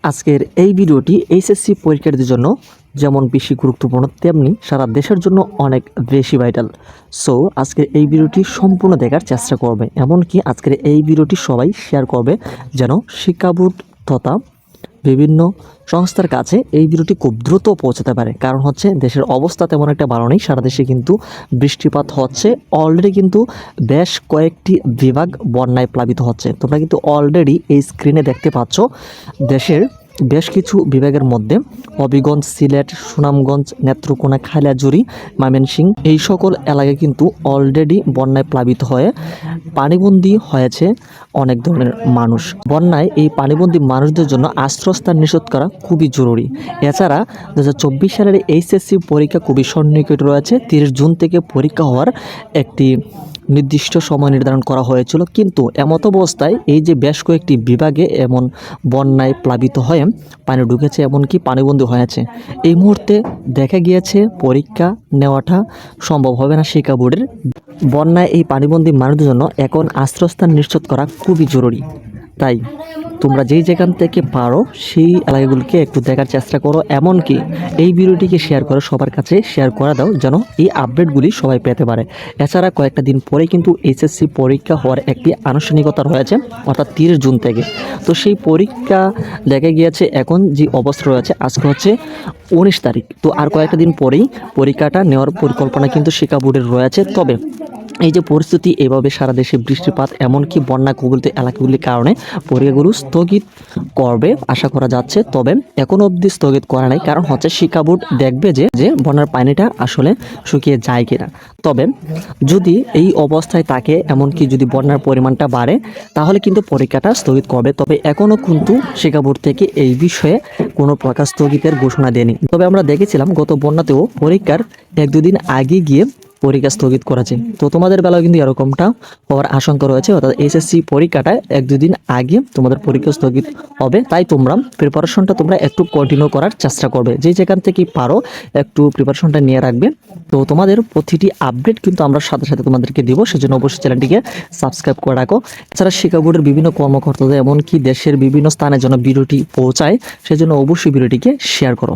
আজকের এই ভিডিওটি এইচএসসি পরীক্ষার্থীদের জন্য যেমন বেশি গুরুত্বপূর্ণ তেমনি সারা দেশের জন্য অনেক বেশি ভাইটাল। সো আজকের এই ভিডিওটি সম্পূর্ণ দেখার চেষ্টা করবে, এমনকি আজকের এই ভিডিওটি সবাই শেয়ার করবে যেন শিক্ষা বোর্ড তথা বিভিন্ন সংস্থার কাছে এই ভিডিওটি খুব দ্রুত পৌঁছাতে পারে। কারণ হচ্ছে দেশের অবস্থা তেমন একটা ভালো নেই, সারা দেশে কিন্তু বৃষ্টিপাত হচ্ছে, অলরেডি কিন্তু বেশ কয়েকটি বিভাগ বন্যায় প্লাবিত হচ্ছে। তোমরা কিন্তু অলরেডি এই স্ক্রিনে দেখতে পাচ্ছ দেশের বেশ কিছু বিভাগের মধ্যে হবিগঞ্জ, সিলেট, সুনামগঞ্জ, নেত্রকোনা, খাগড়াছড়ি, ময়মনসিংহ এই সকল এলাকায় কিন্তু অলরেডি বন্যায় প্লাবিত হয়ে পানিবন্দী হয়েছে অনেক ধরনের মানুষ। বন্যায় এই পানিবন্দী মানুষদের জন্য আশ্রয়স্থান নিশ্চিত করা খুবই জরুরি। এছাড়া 2024 সালের এইচএসসি পরীক্ষা খুবই সন্নিকট রয়েছে। 30 জুন থেকে পরীক্ষা হওয়ার একটি নির্দিষ্ট সময় নির্ধারণ করা হয়েছিল, কিন্তু এমত অবস্থায় এই যে বেশ কয়েকটি বিভাগে এমন বন্যায় প্লাবিত হয়ে পানি ঢুকেছে, এমনকি পানিবন্দী হয়েছে। এই মুহূর্তে দেখা গিয়েছে পরীক্ষা নেওয়াটা সম্ভব হবে না শিক্ষা বোর্ডের। বন্যায় এই পানিবন্দী মানুষদের জন্য এখন আশ্রয়স্থান নিশ্চিত করা খুবই জরুরি। তাই তোমরা যেই যেখান থেকে পারো সেই এলাকাগুলোকে একটু দেখার চেষ্টা করো, এমনকি এই ভিডিওটিকে শেয়ার করে সবার কাছে শেয়ার করে দাও যেন এই আপডেটগুলি সবাই পেতে পারে। এছাড়া কয়েকটা দিন পরে কিন্তু এইচএসসি পরীক্ষা হওয়ার একটি আনুষ্ঠানিকতা রয়েছে, অর্থাৎ 30 জুন থেকে। তো সেই পরীক্ষা দেখা গিয়েছে এখন যে অবস্থা রয়েছে, আজকে হচ্ছে 19 তারিখ। তো আর কয়েকটা দিন পরেই পরীক্ষাটা নেওয়ার পরিকল্পনা কিন্তু শিক্ষা বোর্ডের রয়েছে। তবে এই যে পরিস্থিতি, এভাবে সারা দেশে বৃষ্টিপাত এমনকি বন্যা কবলিত এলাকাগুলির কারণে পরীক্ষাগুলো স্থগিত করবে আশা করা যাচ্ছে। তবে এখনো অবধি স্থগিত করা নাই, কারণ হচ্ছে শিক্ষা বোর্ড দেখবে যে বন্যার পানিটা আসলে শুকিয়ে যায় কিনা। তবে যদি এই অবস্থায় থাকে, এমনকি যদি বন্যার পরিমাণটা বাড়ে, তাহলে কিন্তু পরীক্ষাটা স্থগিত করবে। তবে এখনও কিন্তু শিক্ষা বোর্ড থেকে এই বিষয়ে কোনো প্রকার স্থগিতের ঘোষণা দেয়নি। তবে আমরা দেখেছিলাম গত বন্যাতেও পরীক্ষার 1-2 দিন আগে গিয়ে পরীক্ষা স্থগিত করেছে। তো তোমাদের বেলাও কিন্তু এরকমটা হওয়ার আশঙ্কা রয়েছে, অর্থাৎ এইচএসসি পরীক্ষাটা 1-2 দিন আগে তোমাদের পরীক্ষা স্থগিত হবে। তাই তোমরা প্রিপারেশনটা তোমরা একটু কন্টিনিউ করার চেষ্টা করবে, যে যেখান থেকে পারো একটু প্রিপারেশনটা নিয়ে রাখবে। তো তোমাদের প্রতিটি আপডেট কিন্তু আমরা সাথে সাথে তোমাদেরকে দিব, সেজন্য অবশ্যই চ্যানেলটিকে সাবস্ক্রাইব করে রাখো। এছাড়া শিক্ষা বোর্ডের বিভিন্ন কর্মকর্তাদের এমনকি দেশের বিভিন্ন স্থানে যেন ভিডিওটি পৌঁছায়, সেজন্য অবশ্যই ভিডিওটিকে শেয়ার করো।